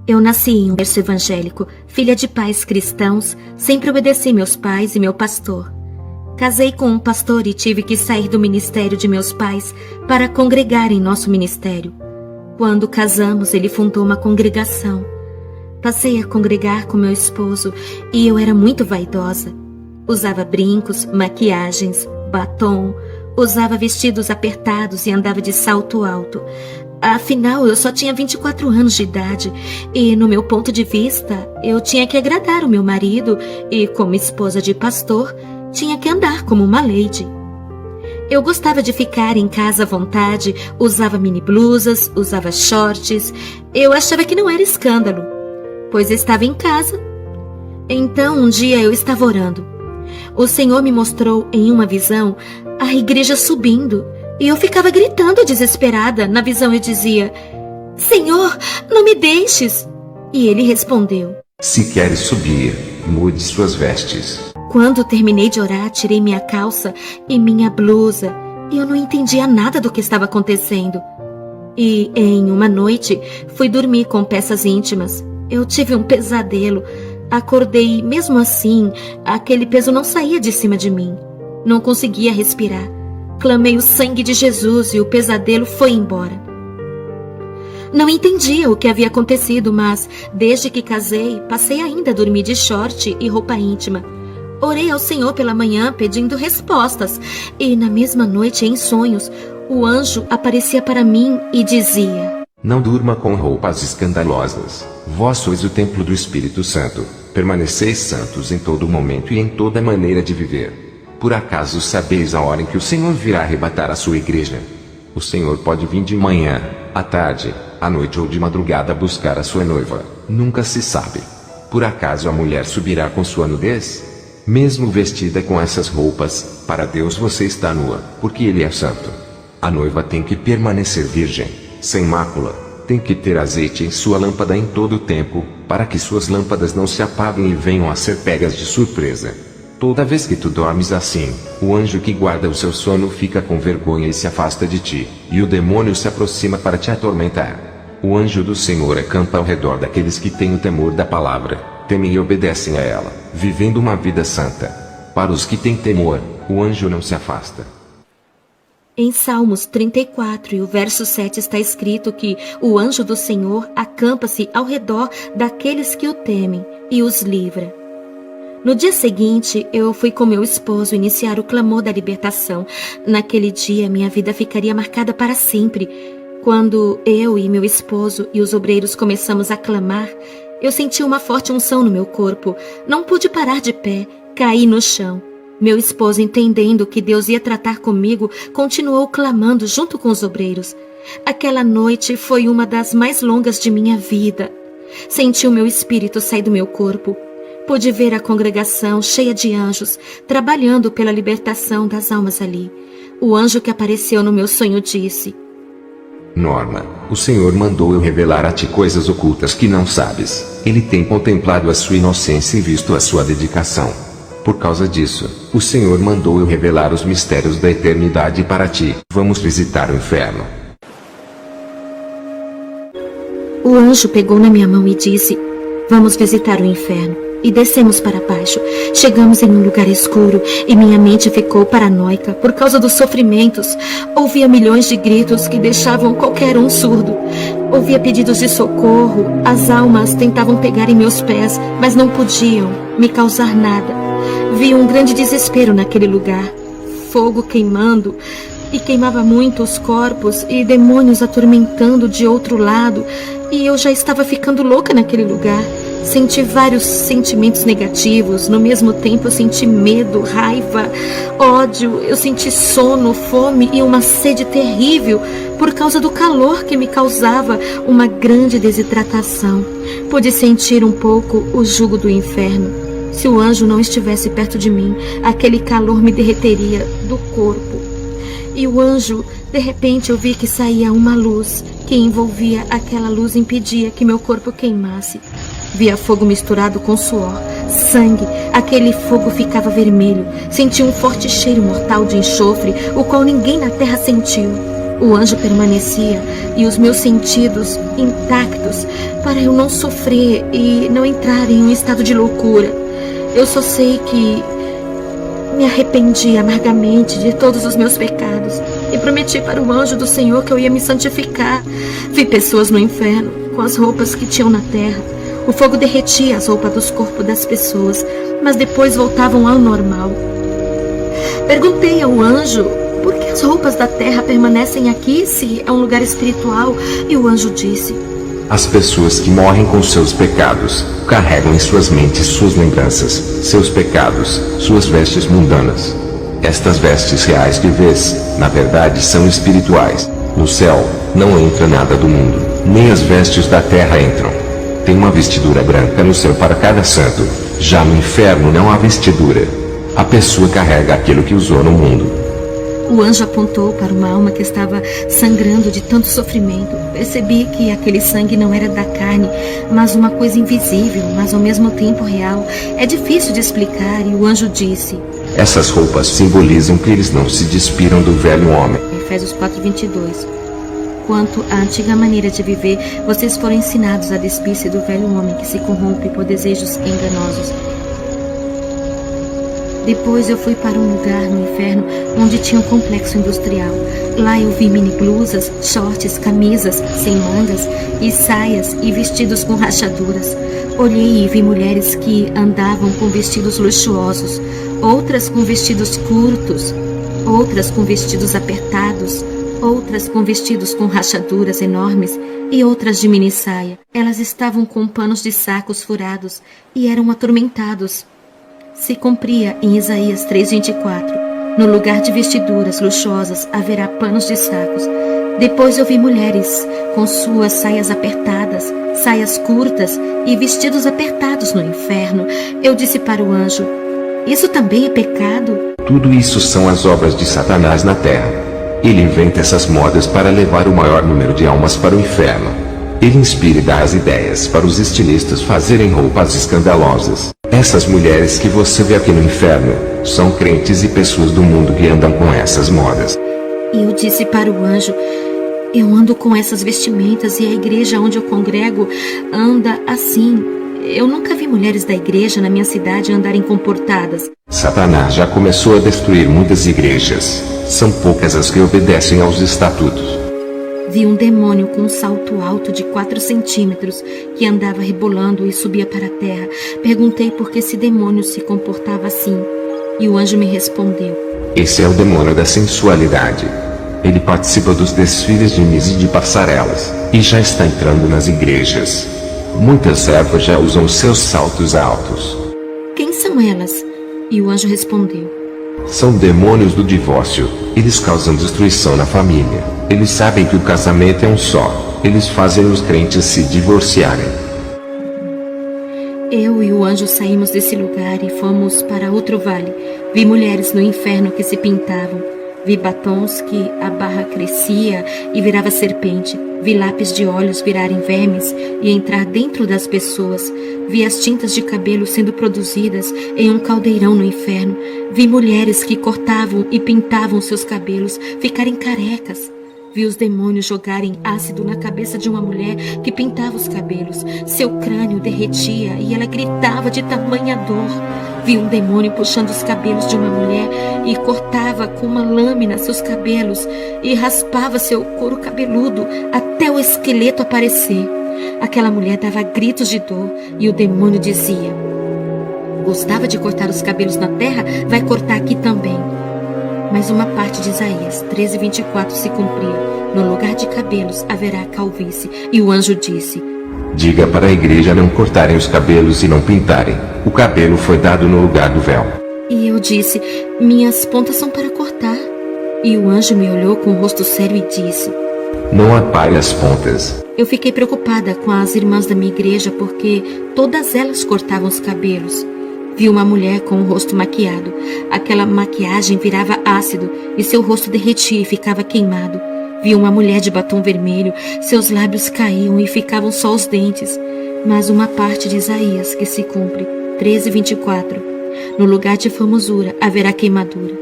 Eu nasci em um berço evangélico, filha de pais cristãos, sempre obedeci meus pais e meu pastor. Casei com um pastor e tive que sair do ministério de meus pais para congregar em nosso ministério. Quando casamos, ele fundou uma congregação. Passei a congregar com meu esposo e eu era muito vaidosa. Usava brincos, maquiagens, batom, usava vestidos apertados e andava de salto alto. Afinal, eu só tinha 24 anos de idade e, no meu ponto de vista, eu tinha que agradar o meu marido e, como esposa de pastor, tinha que andar como uma lady. Eu gostava de ficar em casa à vontade, usava mini blusas, usava shorts. Eu achava que não era escândalo, pois estava em casa. Então, um dia eu estava orando. O Senhor me mostrou em uma visão a igreja subindo e eu ficava gritando desesperada. Na visão eu dizia: Senhor, não me deixes. E ele respondeu: Se queres subir, mude suas vestes. Quando terminei de orar, tirei minha calça e minha blusa e eu não entendia nada do que estava acontecendo. E em uma noite fui dormir com peças íntimas. Eu tive um pesadelo. Acordei e mesmo assim, aquele peso não saía de cima de mim. Não conseguia respirar. Clamei o sangue de Jesus e o pesadelo foi embora. Não entendia o que havia acontecido, mas desde que casei, passei ainda a dormir de short e roupa íntima. Orei ao Senhor pela manhã pedindo respostas e na mesma noite, em sonhos, o anjo aparecia para mim e dizia: Não durma com roupas escandalosas. Vós sois o templo do Espírito Santo. Permaneceis santos em todo momento e em toda maneira de viver. Por acaso sabeis a hora em que o Senhor virá arrebatar a sua igreja? O Senhor pode vir de manhã, à tarde, à noite ou de madrugada buscar a sua noiva. Nunca se sabe. Por acaso a mulher subirá com sua nudez? Mesmo vestida com essas roupas, para Deus você está nua, porque Ele é santo. A noiva tem que permanecer virgem, sem mácula, tem que ter azeite em sua lâmpada em todo o tempo, para que suas lâmpadas não se apaguem e venham a ser pegas de surpresa. Toda vez que tu dormes assim, o anjo que guarda o seu sono fica com vergonha e se afasta de ti, e o demônio se aproxima para te atormentar. O anjo do Senhor acampa ao redor daqueles que têm o temor da palavra, temem e obedecem a ela, vivendo uma vida santa. Para os que têm temor, o anjo não se afasta. Em Salmos 34 e o verso 7 está escrito que o anjo do Senhor acampa-se ao redor daqueles que o temem e os livra. No dia seguinte, eu fui com meu esposo iniciar o clamor da libertação. Naquele dia, minha vida ficaria marcada para sempre. Quando eu e meu esposo e os obreiros começamos a clamar, eu senti uma forte unção no meu corpo. Não pude parar de pé, caí no chão. Meu esposo, entendendo que Deus ia tratar comigo, continuou clamando junto com os obreiros. Aquela noite foi uma das mais longas de minha vida. Senti o meu espírito sair do meu corpo. Pude ver a congregação cheia de anjos, trabalhando pela libertação das almas ali. O anjo que apareceu no meu sonho disse: Norma, o Senhor mandou eu revelar a ti coisas ocultas que não sabes. Ele tem contemplado a sua inocência e visto a sua dedicação. Por causa disso, o Senhor mandou eu revelar os mistérios da eternidade para ti. Vamos visitar o inferno. O anjo pegou na minha mão e disse: Vamos visitar o inferno. E descemos para baixo. Chegamos em um lugar escuro e minha mente ficou paranoica por causa dos sofrimentos. Ouvia milhões de gritos que deixavam qualquer um surdo. Ouvia pedidos de socorro. As almas tentavam pegar em meus pés, mas não podiam me causar nada. Vi um grande desespero naquele lugar. Fogo queimando e queimava muito os corpos e demônios atormentando de outro lado. E eu já estava ficando louca naquele lugar. Senti vários sentimentos negativos. No mesmo tempo eu senti medo, raiva, ódio. Eu senti sono, fome e uma sede terrível por causa do calor que me causava uma grande desidratação. Pude sentir um pouco o jugo do inferno. Se o anjo não estivesse perto de mim, aquele calor me derreteria do corpo. E o anjo, de repente eu vi que saía uma luz que envolvia aquela luz e impedia que meu corpo queimasse. Via fogo misturado com suor, sangue. Aquele fogo ficava vermelho. Senti um forte cheiro mortal de enxofre, o qual ninguém na terra sentiu. O anjo permanecia e os meus sentidos intactos para eu não sofrer e não entrar em um estado de loucura. Eu só sei que me arrependi amargamente de todos os meus pecados e prometi para o anjo do Senhor que eu ia me santificar. Vi pessoas no inferno com as roupas que tinham na terra. O fogo derretia as roupas dos corpos das pessoas, mas depois voltavam ao normal. Perguntei ao anjo por que as roupas da terra permanecem aqui se é um lugar espiritual, e o anjo disse: as pessoas que morrem com seus pecados carregam em suas mentes suas lembranças, seus pecados, suas vestes mundanas. Estas vestes reais que vês, na verdade são espirituais. No céu, não entra nada do mundo, nem as vestes da terra entram. Tem uma vestidura branca no céu para cada santo, já no inferno não há vestidura. A pessoa carrega aquilo que usou no mundo. O anjo apontou para uma alma que estava sangrando de tanto sofrimento. Percebi que aquele sangue não era da carne, mas uma coisa invisível, mas ao mesmo tempo real. É difícil de explicar, e o anjo disse: essas roupas simbolizam que eles não se despiram do velho homem. Efésios 4:22. Quanto à antiga maneira de viver, vocês foram ensinados a despir-se do velho homem que se corrompe por desejos enganosos. Depois eu fui para um lugar no inferno onde tinha um complexo industrial. Lá eu vi mini blusas, shorts, camisas sem mangas e saias e vestidos com rachaduras. Olhei e vi mulheres que andavam com vestidos luxuosos, outras com vestidos curtos, outras com vestidos apertados, outras com vestidos com rachaduras enormes e outras de mini saia. Elas estavam com panos de sacos furados e eram atormentados. Se cumpria em Isaías 3:24, no lugar de vestiduras luxuosas haverá panos de sacos. Depois eu vi mulheres com suas saias apertadas, saias curtas e vestidos apertados no inferno. Eu disse para o anjo: isso também é pecado? Tudo isso são as obras de Satanás na terra. Ele inventa essas modas para levar o maior número de almas para o inferno. Ele inspira e dá as ideias para os estilistas fazerem roupas escandalosas. Essas mulheres que você vê aqui no inferno são crentes e pessoas do mundo que andam com essas modas. E eu disse para o anjo: eu ando com essas vestimentas e a igreja onde eu congrego anda assim. Eu nunca vi mulheres da igreja na minha cidade andarem comportadas. Satanás já começou a destruir muitas igrejas. São poucas as que obedecem aos estatutos. Vi um demônio com um salto alto de 4 centímetros que andava rebolando e subia para a terra. Perguntei por que esse demônio se comportava assim. E o anjo me respondeu: esse é o demônio da sensualidade. Ele participa dos desfiles de Miss e de passarelas, e já está entrando nas igrejas. Muitas servas já usam seus saltos altos. Quem são elas? E o anjo respondeu: são demônios do divórcio. Eles causam destruição na família. Eles sabem que o casamento é um só. Eles fazem os crentes se divorciarem. Eu e o anjo saímos desse lugar e fomos para outro vale. Vi mulheres no inferno que se pintavam. Vi batons que a barra crescia e virava serpente. Vi lápis de olhos virarem vermes e entrar dentro das pessoas. Vi as tintas de cabelo sendo produzidas em um caldeirão no inferno. Vi mulheres que cortavam e pintavam seus cabelos ficarem carecas. Vi os demônios jogarem ácido na cabeça de uma mulher que pintava os cabelos. Seu crânio derretia e ela gritava de tamanha dor. Vi um demônio puxando os cabelos de uma mulher e cortava com uma lâmina seus cabelos e raspava seu couro cabeludo até o esqueleto aparecer. Aquela mulher dava gritos de dor e o demônio dizia: gostava de cortar os cabelos na terra, vai cortar aqui também. Mas uma parte de Isaías 13:24 se cumpria. No lugar de cabelos haverá calvície. E o anjo disse: diga para a igreja não cortarem os cabelos e não pintarem. O cabelo foi dado no lugar do véu. E eu disse: minhas pontas são para cortar. E o anjo me olhou com o rosto sério e disse: não apare as pontas. Eu fiquei preocupada com as irmãs da minha igreja porque todas elas cortavam os cabelos. Vi uma mulher com o rosto maquiado. Aquela maquiagem virava ácido e seu rosto derretia e ficava queimado. Vi uma mulher de batom vermelho. Seus lábios caíam e ficavam só os dentes. Mas uma parte de Isaías que se cumpre, 13:24. No lugar de formosura haverá queimadura.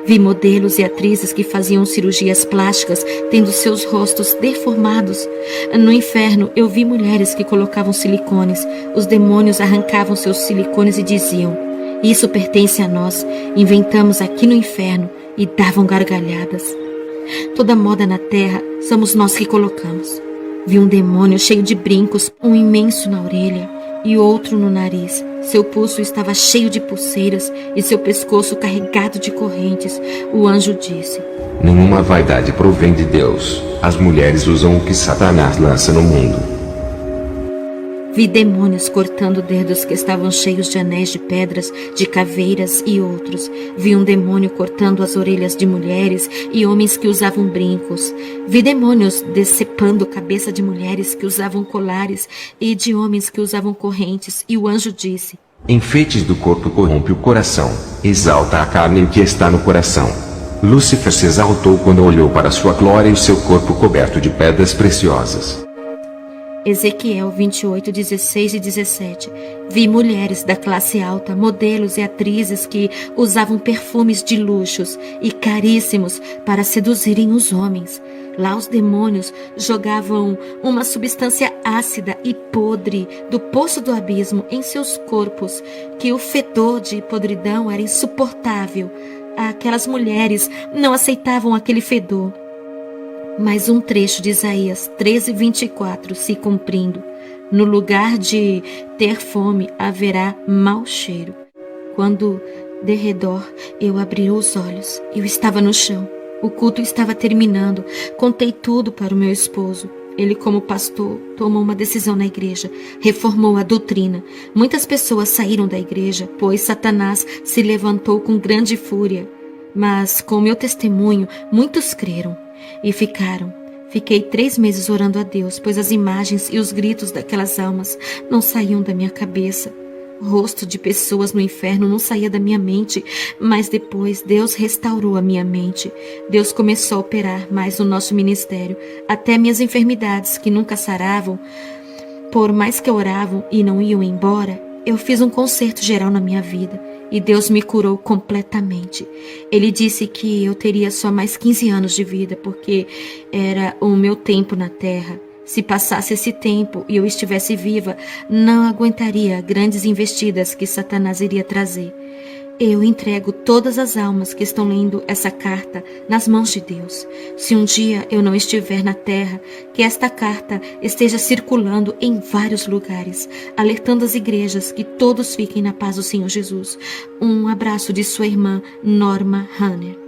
Vi modelos e atrizes que faziam cirurgias plásticas, tendo seus rostos deformados. No inferno, eu vi mulheres que colocavam silicones. Os demônios arrancavam seus silicones e diziam: "Isso pertence a nós, inventamos aqui no inferno", e davam gargalhadas. Toda moda na terra somos nós que colocamos. Vi um demônio cheio de brincos, um imenso na orelha e outro no nariz. Seu pulso estava cheio de pulseiras e seu pescoço carregado de correntes. O anjo disse: Nenhuma vaidade provém de Deus. As mulheres usam o que Satanás lança no mundo. Vi demônios cortando dedos que estavam cheios de anéis de pedras, de caveiras e outros. Vi um demônio cortando as orelhas de mulheres e homens que usavam brincos. Vi demônios decepando a cabeça de mulheres que usavam colares e de homens que usavam correntes. E o anjo disse: Enfeites do corpo corrompe o coração, exalta a carne e o que está no coração. Lúcifer se exaltou quando olhou para sua glória e o seu corpo coberto de pedras preciosas. Ezequiel 28, 16 e 17. Vi mulheres da classe alta, modelos e atrizes que usavam perfumes de luxos e caríssimos para seduzirem os homens. Lá os demônios jogavam uma substância ácida e podre do poço do abismo em seus corpos, que o fedor de podridão era insuportável. Aquelas mulheres não aceitavam aquele fedor. Mas um trecho de Isaías 13:24 se cumprindo: no lugar de ter fome haverá mau cheiro. Quando de redor eu abri os olhos, eu estava no chão. O culto estava terminando. Contei tudo para o meu esposo. Ele, como pastor, tomou uma decisão na igreja, reformou a doutrina. Muitas pessoas saíram da igreja, pois Satanás se levantou com grande fúria. Mas com meu testemunho, muitos creram e ficaram. Fiquei 3 meses orando a Deus, pois as imagens e os gritos daquelas almas não saíam da minha cabeça. O rosto de pessoas no inferno não saía da minha mente, mas depois Deus restaurou a minha mente. Deus começou a operar mais no nosso ministério, até minhas enfermidades que nunca saravam. Por mais que oravam e não iam embora, eu fiz um concerto geral na minha vida. E Deus me curou completamente. Ele disse que eu teria só mais 15 anos de vida, porque era o meu tempo na terra. Se passasse esse tempo e eu estivesse viva, não aguentaria grandes investidas que Satanás iria trazer. Eu entrego todas as almas que estão lendo essa carta nas mãos de Deus. Se um dia eu não estiver na terra, que esta carta esteja circulando em vários lugares, alertando as igrejas que todos fiquem na paz do Senhor Jesus. Um abraço de sua irmã Norma Hanner.